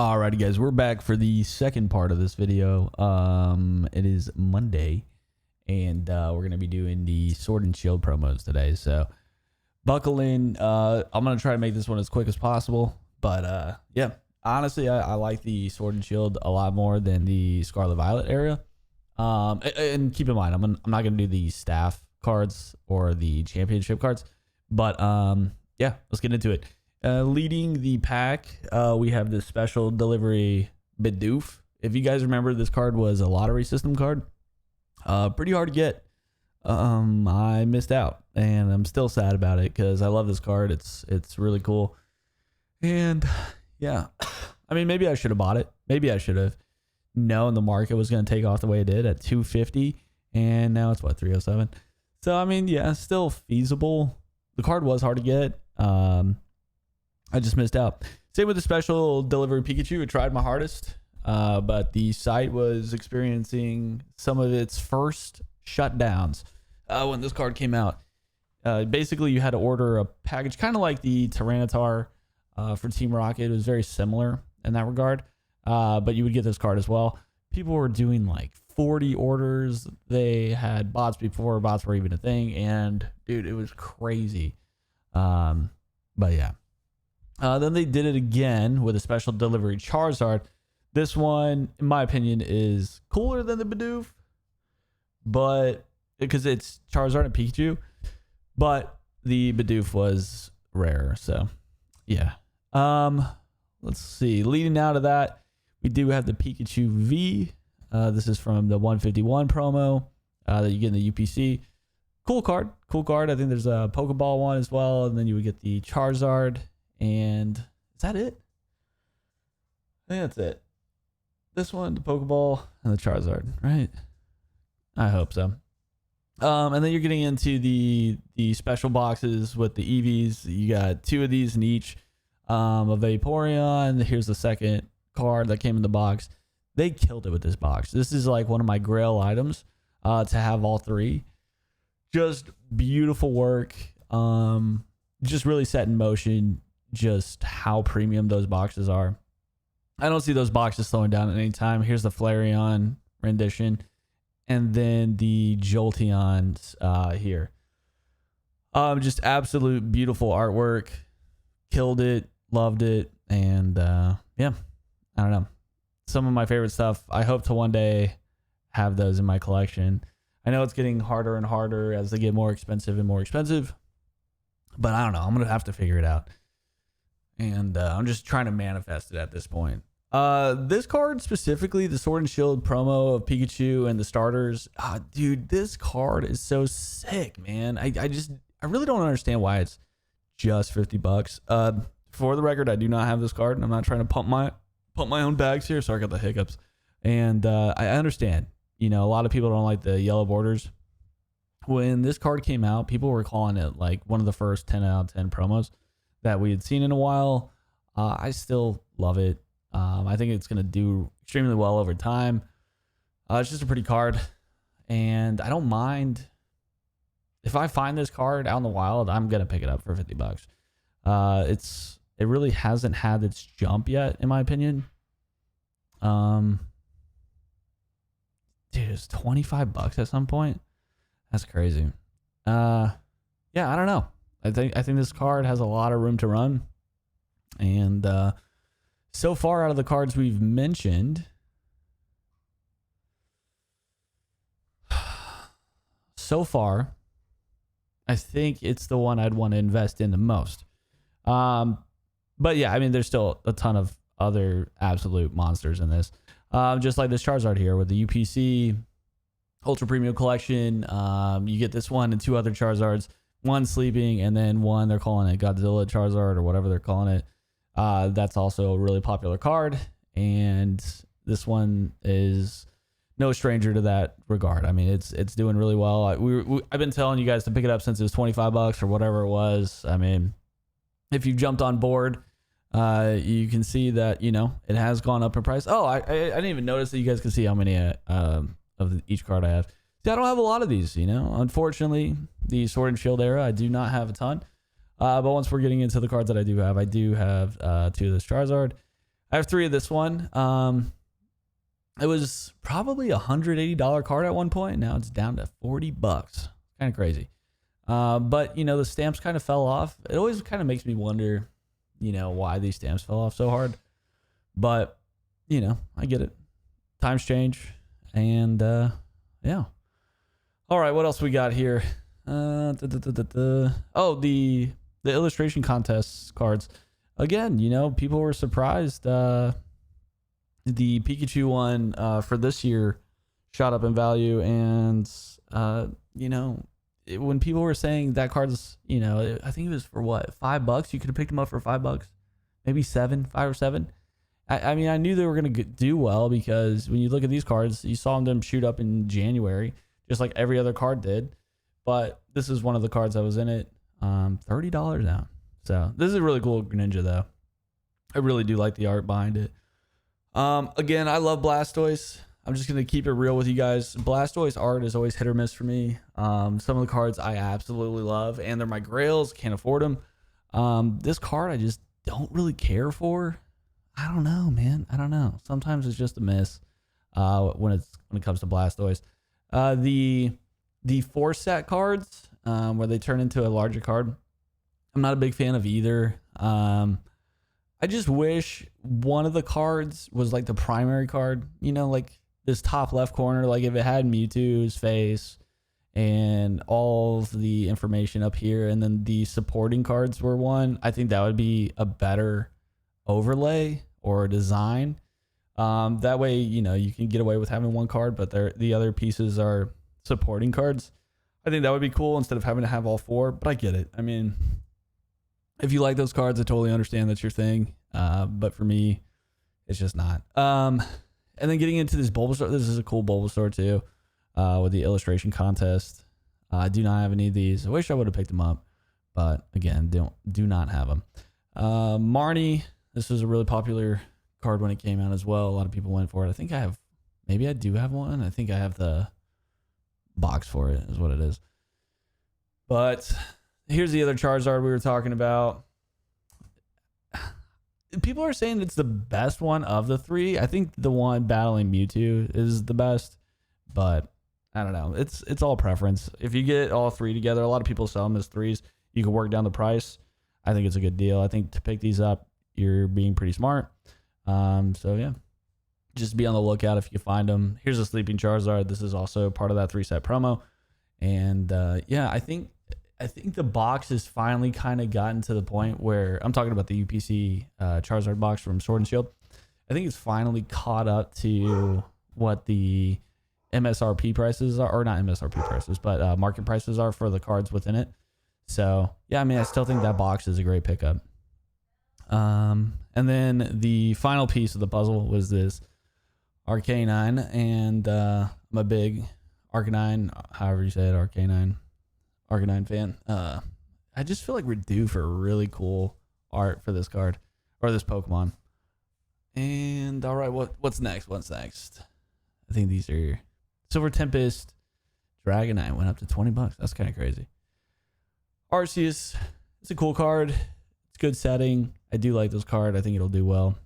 Alrighty guys, we're back for the second part of this video. It is Monday, and we're gonna be doing the Sword and Shield promos today. So buckle in. I'm gonna try to make this one as quick as possible. But yeah, honestly, I like the Sword and Shield a lot more than the Scarlet Violet area. And keep in mind, I'm not gonna do the staff cards or the championship cards. But yeah, let's get into it. Leading the pack, we have this special delivery Bidoof. If you guys remember, this card was a lottery system card. Pretty hard to get. I missed out, and I'm still sad about it because I love this card. It's really cool. And yeah, I mean, maybe I should have bought it. Maybe I should have known the market was going to take off the way it did at 250, and now it's what, 307. So I mean, yeah, still feasible. The card was hard to get. I just missed out. Same with the special delivery Pikachu. I tried my hardest, but the site was experiencing some of its first shutdowns when this card came out. Basically, you had to order a package, kind of like the Tyranitar for Team Rocket. It was very similar in that regard, but you would get this card as well. People were doing like 40 orders. They had bots before bots were even a thing, and dude, it was crazy. But yeah. Then they did it again with a special delivery Charizard. This one, in my opinion, is cooler than the Bidoof, but because it's Charizard and Pikachu, but the Bidoof was rare. So yeah. Let's see. Leading out of that, we do have the Pikachu V. This is from the 151 promo that you get in the UPC. Cool card. Cool card. I think there's a Pokeball one as well, and then you would get the Charizard. And is that it? I think that's it. This one, the Pokeball, and the Charizard, right? I hope so. And then you're getting into the special boxes with the EVs. You got 2 of these in each. A Vaporeon. Here's the second card that came in the box. They killed it with this box. This is like one of my grail items to have all 3. Just beautiful work. Just really set in motion just how premium those boxes are. I don't see those boxes slowing down at any time. Here's the Flareon rendition, and then the Jolteons here. Just absolute beautiful artwork. Killed it, loved it, and yeah, I don't know. Some of my favorite stuff. I hope to one day have those in my collection. I know it's getting harder and harder as they get more expensive and more expensive, but I don't know. I'm gonna have to figure it out. And I'm just trying to manifest it at this point. This card specifically, the Sword and Shield promo of Pikachu and the starters. Dude, this card is so sick, man. I really don't understand why it's just $50. For the record, I do not have this card, and I'm not trying to pump my own bags here. Sorry, I got the hiccups. And I understand. You know, a lot of people don't like the yellow borders. When this card came out, people were calling it like one of the first 10 out of 10 promos that we had seen in a while. I still love it. I think it's going to do extremely well over time. It's just a pretty card, and I don't mind if I find this card out in the wild. I'm going to pick it up for $50. It really hasn't had its jump yet, in my opinion. Dude, it's $25 at some point. That's crazy. Yeah, I don't know. I think this card has a lot of room to run. And so far out of the cards we've mentioned, so far, I think it's the one I'd want to invest in the most. But yeah, I mean, there's still a ton of other absolute monsters in this. Just like this Charizard here with the UPC Ultra Premium Collection. You get this one and 2 other Charizards. One sleeping, and then one they're calling it Godzilla Charizard or whatever they're calling it. That's also a really popular card, and this one is no stranger to that regard. I mean, it's doing really well. I've been telling you guys to pick it up since it was $25 or whatever it was. I mean, if you've jumped on board, you can see that, you know, it has gone up in price. Oh, I didn't even notice that you guys can see how many of each card I have. See, I don't have a lot of these, you know. Unfortunately, the Sword and Shield era, I do not have a ton. But once we're getting into the cards that I do have 2 of this Charizard. I have 3 of this one. It was probably $180 card at one point. Now it's down to $40. Kind of crazy. But you know, the stamps kind of fell off. It always kind of makes me wonder, you know, why these stamps fell off so hard. But you know, I get it. Times change, and yeah. All right, what else we got here? Oh, the illustration contest cards. Again, you know, people were surprised. The Pikachu one for this year shot up in value, and you know, when people were saying that card's, you know, I think it was for what, $5? You could have picked them up for $5, maybe 5 or 7. I mean, I knew they were gonna do well because when you look at these cards, you saw them shoot up in January, just like every other card did. But this is one of the cards that was in it, $30 now. So this is a really cool Greninja, though. I really do like the art behind it. Again, I love Blastoise. I'm just gonna keep it real with you guys. Blastoise art is always hit or miss for me. Some of the cards I absolutely love, and they're my grails. Can't afford them. This card I just don't really care for. I don't know, man. I don't know. Sometimes it's just a miss. When it comes to Blastoise, the 4 set cards where they turn into a larger card, I'm not a big fan of either. I just wish one of the cards was like the primary card, you know, like this top left corner, like if it had Mewtwo's face and all of the information up here, and then the supporting cards were one. I think that would be a better overlay or design. That way, you know, you can get away with having one card, but the other pieces are supporting cards. I think that would be cool instead of having to have all 4, but I get it. I mean, if you like those cards, I totally understand that's your thing. But for me, it's just not. And then getting into this Bulbasaur, this is a cool Bulbasaur too, with the illustration contest. I do not have any of these. I wish I would have picked them up, but again, do not have them. Marnie, this was a really popular card when it came out as well. A lot of people went for it. I think maybe I do have one. I think I have the box for it, is what it is. But here's the other Charizard we were talking about. People are saying it's the best one of the 3. I think the one battling Mewtwo is the best, but I don't know. It's all preference. If you get all 3 together, a lot of people sell them as 3s. You can work down the price. I think it's a good deal. I think to pick these up, you're being pretty smart. So yeah, just be on the lookout if you find them. Here's a Sleeping Charizard. This is also part of that 3-set promo. And yeah, I think the box has finally kind of gotten to the point where I'm talking about the UPC Charizard box from Sword and Shield. I think it's finally caught up to what the MSRP prices are, or not MSRP prices, but market prices are for the cards within it. So yeah, I mean, I still think that box is a great pickup. And then the final piece of the puzzle was this Arcanine, and I'm a big Arcanine, however you say it, Arcanine fan. I just feel like we're due for really cool art for this card, or this Pokemon. And all right, what's next? I think these are Silver Tempest Dragonite went up to $20. That's kind of crazy. Arceus, it's a cool card. It's good setting. I do like this card. I think it'll do well,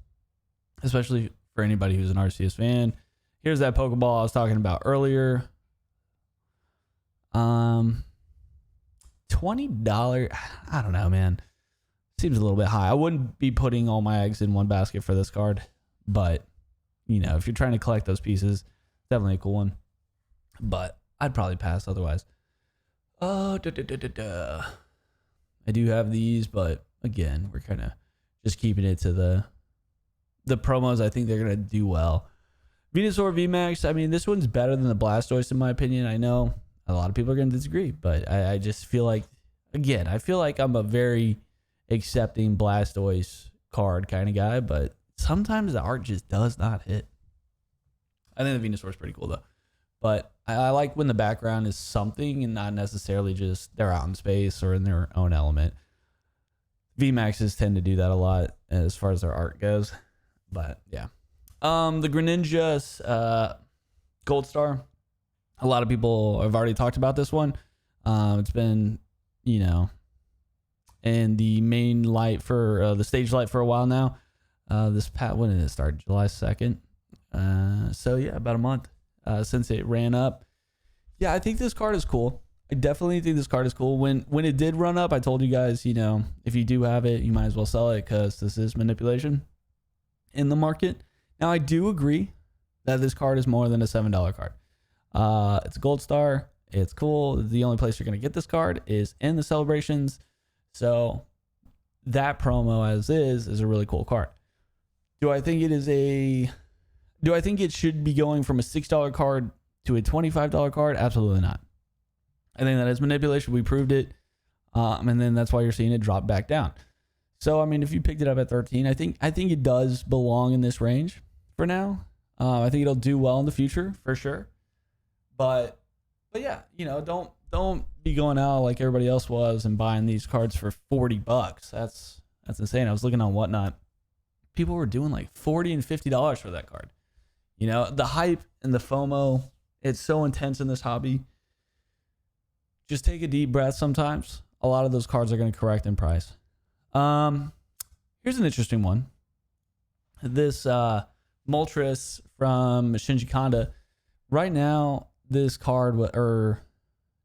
especially for anybody who's an Arceus fan. Here's that Pokeball I was talking about earlier. $20. I don't know, man. Seems a little bit high. I wouldn't be putting all my eggs in one basket for this card, but you know, if you're trying to collect those pieces, definitely a cool one. But I'd probably pass otherwise. I do have these, but again, we're kind of just keeping it to the promos. I think they're gonna do well. Venusaur VMAX. I mean, this one's better than the Blastoise in my opinion. I know a lot of people are gonna disagree, but I just feel like, again, I feel like I'm a very accepting Blastoise card kind of guy, but sometimes the art just does not hit. I think the Venusaur is pretty cool though, but I like when the background is something and not necessarily just they're out in space or in their own element. VMAXs tend to do that a lot as far as their art goes, but yeah. The Greninja Gold Star. A lot of people have already talked about this one. It's been, you know, in the main light for the stage light for a while now. When did it start? July 2nd. So yeah, about a month since it ran up. Yeah, I think this card is cool. I definitely think this card is cool. When it did run up, I told you guys, if you do have it, you might as well sell it because this is manipulation in the market. Now, I do agree that this card is more than a $7 card. It's a gold star. It's cool. The only place you're going to get this card is in the celebrations. So that promo as is a really cool card. Do I think it should be going from a $6 card to a $25 card? Absolutely not. I think that is manipulation. We proved it. And then that's why you're seeing it drop back down. So, I mean, if you picked it up at 13, I think it does belong in this range for now. I think it'll do well in the future for sure. But yeah, don't be going out like everybody else was and buying these cards for $40. That's insane. I was looking on Whatnot. People were doing like $40 and $50 for that card. The hype and the FOMO, it's so intense in this hobby. Just take a deep breath sometimes. A lot of those cards are going to correct in price. Here's an interesting one. This Moltres from Shinji Kanda. Right now, this card, or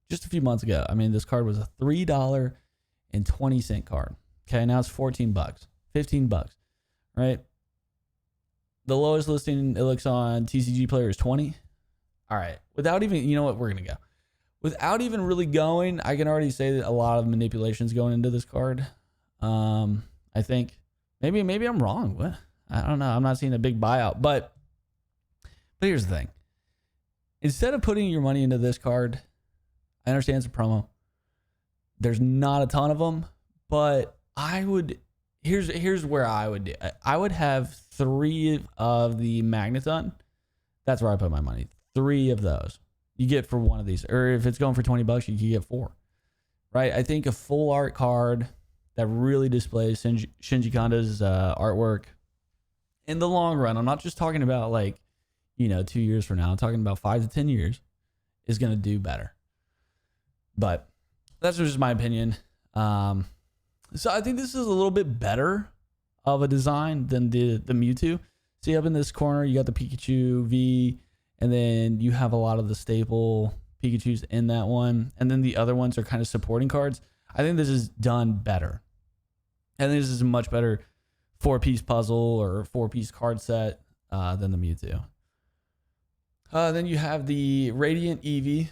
just a few months ago, this card was a $3.20 card. Okay, now it's $14, $15, right? The lowest listing it looks on TCG Player is 20. All right, without even, you know what, we're gonna go. Without even really going, I can already say that a lot of manipulations going into this card. I think maybe I'm wrong. What? I don't know. I'm not seeing a big buyout, but here's the thing. Instead of putting your money into this card, I understand it's a promo. There's not a ton of them, but here's where I would do. I would have 3 of the Magneton. That's where I put my money. 3 of those you get for one of these, or if it's going for $20, you can get 4. Right? I think a full art card that really displays Shinji Kanda's artwork in the long run. I'm not just talking about 2 years from now. I'm talking about 5 to 10 years is going to do better. But that's just my opinion. So I think this is a little bit better of a design than the Mewtwo. See, up in this corner, you got the Pikachu V, and then you have a lot of the staple Pikachus in that one. And then the other ones are kind of supporting cards. I think this is done better. I think this is a much better 4-piece puzzle or 4-piece card set than the Mewtwo. Then you have the Radiant Eevee.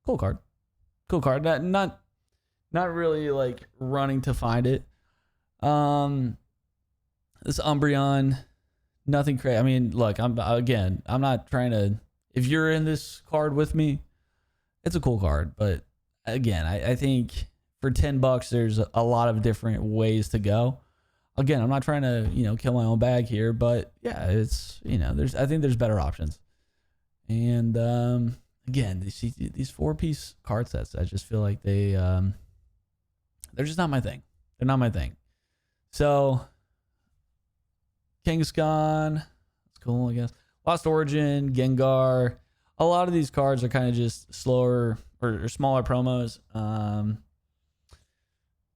Cool card. Not really running to find it. This Umbreon, nothing crazy. Look, I'm not trying to. If you're in this card with me, it's a cool card. But again, I think for $10, there's a lot of different ways to go. Again, I'm not trying to kill my own bag here, but yeah, it's I think there's better options. And again, these 4-piece card sets, I just feel like they're just not my thing. They're not my thing. So Kangaskhan, that's cool, I guess. Lost Origin, Gengar. A lot of these cards are kind of just slower or smaller promos.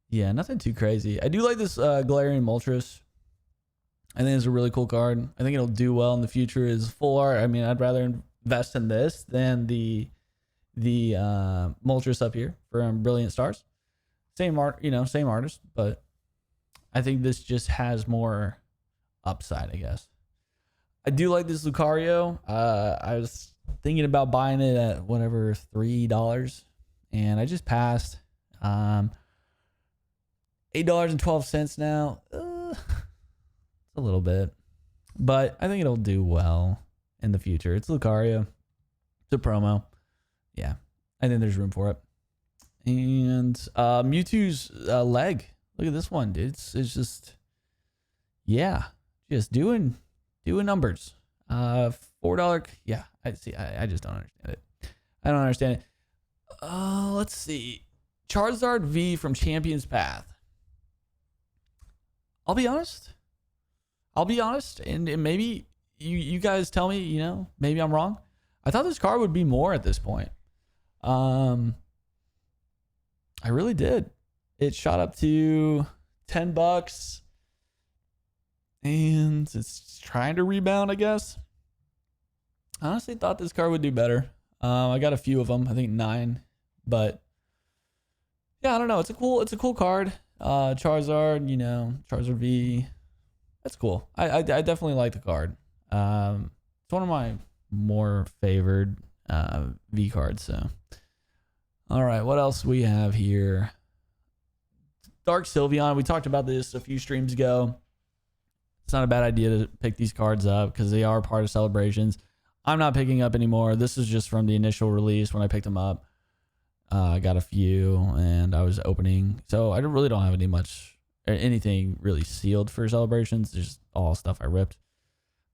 Yeah, nothing too crazy. I do like this Galarian Moltres. I think it's a really cool card. I think it'll do well in the future. Is full art. I'd rather invest in this than the Moltres up here for Brilliant Stars. Same art, same artist, but I think this just has more upside, I guess. I do like this Lucario. I was thinking about buying it at whatever $3, and I just passed. $8.12 now. It's a little bit, but I think it'll do well in the future. It's Lucario. It's a promo. Yeah, I think there's room for it. And Mewtwo's leg. Look at this one, dude. It's just, yeah, just doing numbers. $4. Yeah, I see. I just don't understand it. I don't understand it. Let's see. Charizard V from Champion's Path. I'll be honest, and maybe you guys tell me, maybe I'm wrong. I thought this card would be more at this point. I really did. It shot up to $10, and it's trying to rebound, I guess. I honestly thought this card would do better. I got a few of them, I think 9, but yeah, I don't know. It's a cool card. Charizard, Charizard V. That's cool. I definitely like the card. It's one of my more favored V cards. So, all right, what else we have here? Dark Sylveon. We talked about this a few streams ago. It's not a bad idea to pick these cards up because they are part of celebrations. I'm not picking up anymore. This is just from the initial release when I picked them up. I got a few and I was opening. So I really don't have anything really sealed for celebrations. There's just all stuff I ripped.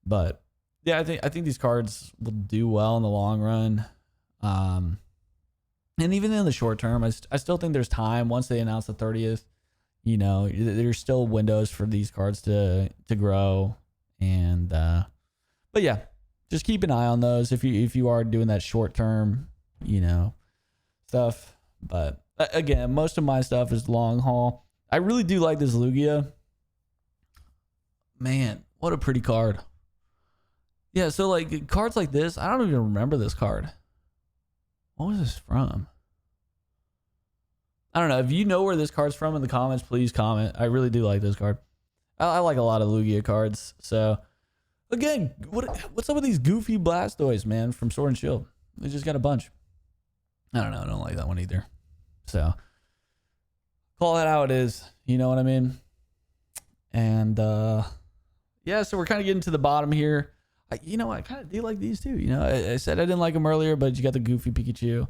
But yeah, I think these cards will do well in the long run. And even in the short term, I still think there's time once they announce the 30th. There's still windows for these cards to grow. And but yeah, just keep an eye on those if you are doing that short term, stuff. But again, most of my stuff is long haul. I really do like this Lugia. Man, what a pretty card. Yeah, so like cards like this, I don't even remember this card. What was this from? I don't know. If you know where this card's from in the comments, please comment. I really do like this card. I like a lot of Lugia cards. So again, what's up with these goofy Blastoise, man, from Sword and Shield? They just got a bunch. I don't know. I don't like that one either. So call that how it is. You know what I mean? And yeah, so we're kind of getting to the bottom here. I kind of do like these too. I said I didn't like them earlier, but you got the goofy Pikachu.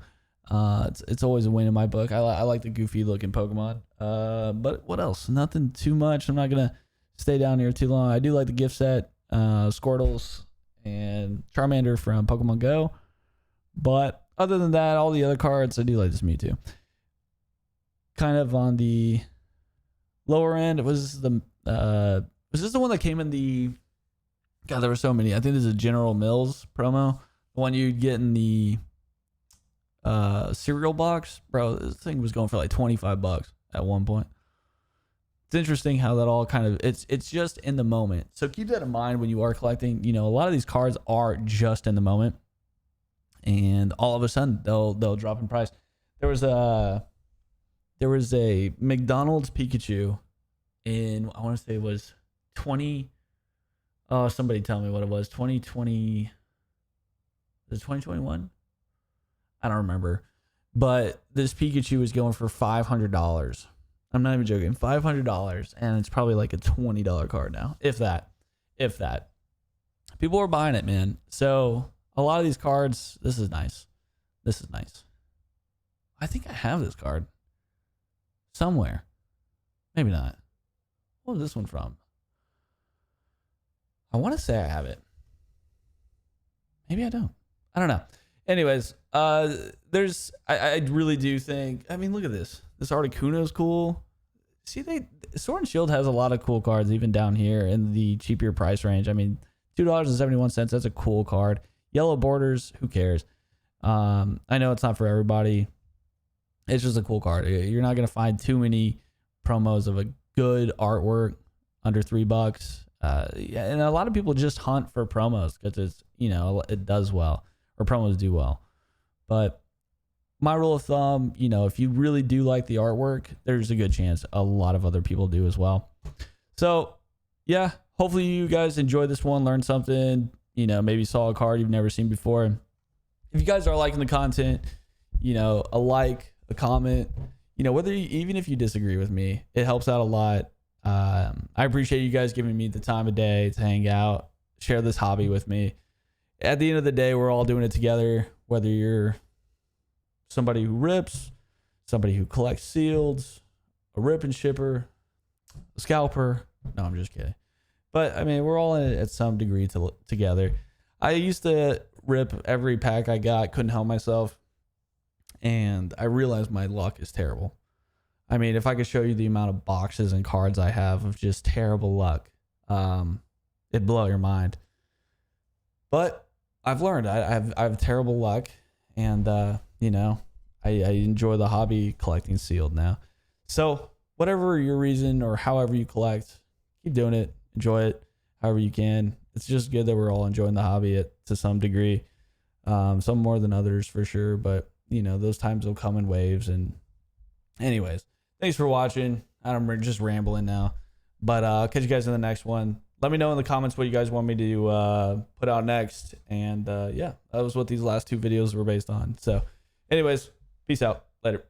It's always a win in my book. I like the goofy looking Pokemon. But what else? Nothing too much. I'm not gonna stay down here too long. I do like the gift set, Squirtles and Charmander from Pokemon Go. But other than that, all the other cards, I do like this Mewtwo. Kind of on the lower end, was this the one that came in the? God, there were so many. I think there's a General Mills promo. The one you'd get in the cereal box. Bro, this thing was going for like $25 at one point. It's interesting how that all kind of it's just in the moment. So keep that in mind when you are collecting. A lot of these cards are just in the moment. And all of a sudden they'll drop in price. There was a McDonald's Pikachu in, I want to say it was 20. Oh, somebody tell me what it was. 2020. Was it 2021? I don't remember. But this Pikachu is going for $500. I'm not even joking. $500. And it's probably like a $20 card now. If that. People are buying it, man. So a lot of these cards, this is nice. I think I have this card somewhere. Maybe not. What was this one from? I want to say I have it. Maybe I don't. I don't know. Anyways, I really do think, look at this. This Articuno's cool. See, Sword and Shield has a lot of cool cards, even down here in the cheaper price range. $2.71, that's a cool card. Yellow borders, who cares? I know it's not for everybody. It's just a cool card. You're not going to find too many promos of a good artwork under $3. And a lot of people just hunt for promos because it's, it does well, or promos do well. But my rule of thumb, if you really do like the artwork, there's a good chance a lot of other people do as well. So yeah, hopefully you guys enjoyed this one, learned something, maybe saw a card you've never seen before. If you guys are liking the content, a like, a comment, even if you disagree with me, it helps out a lot. I appreciate you guys giving me the time of day to hang out, share this hobby with me. At the end of the day, we're all doing it together, whether you're somebody who rips, somebody who collects sealeds, a rip and shipper, a scalper. No, I'm just kidding. But we're all in it at some degree together. I used to rip every pack I got, couldn't help myself. And I realized my luck is terrible. If I could show you the amount of boxes and cards I have of just terrible luck, it'd blow your mind. But I've learned I have terrible luck, and I enjoy the hobby collecting sealed now. So whatever your reason or however you collect, keep doing it. Enjoy it however you can. It's just good that we're all enjoying the hobby to some degree. Some more than others for sure, but you know, those times will come in waves. And anyways, thanks for watching. I'm just rambling now, but catch you guys in the next one. Let me know in the comments what you guys want me to put out next. And yeah, that was what these last 2 videos were based on. So anyways, peace out. Later.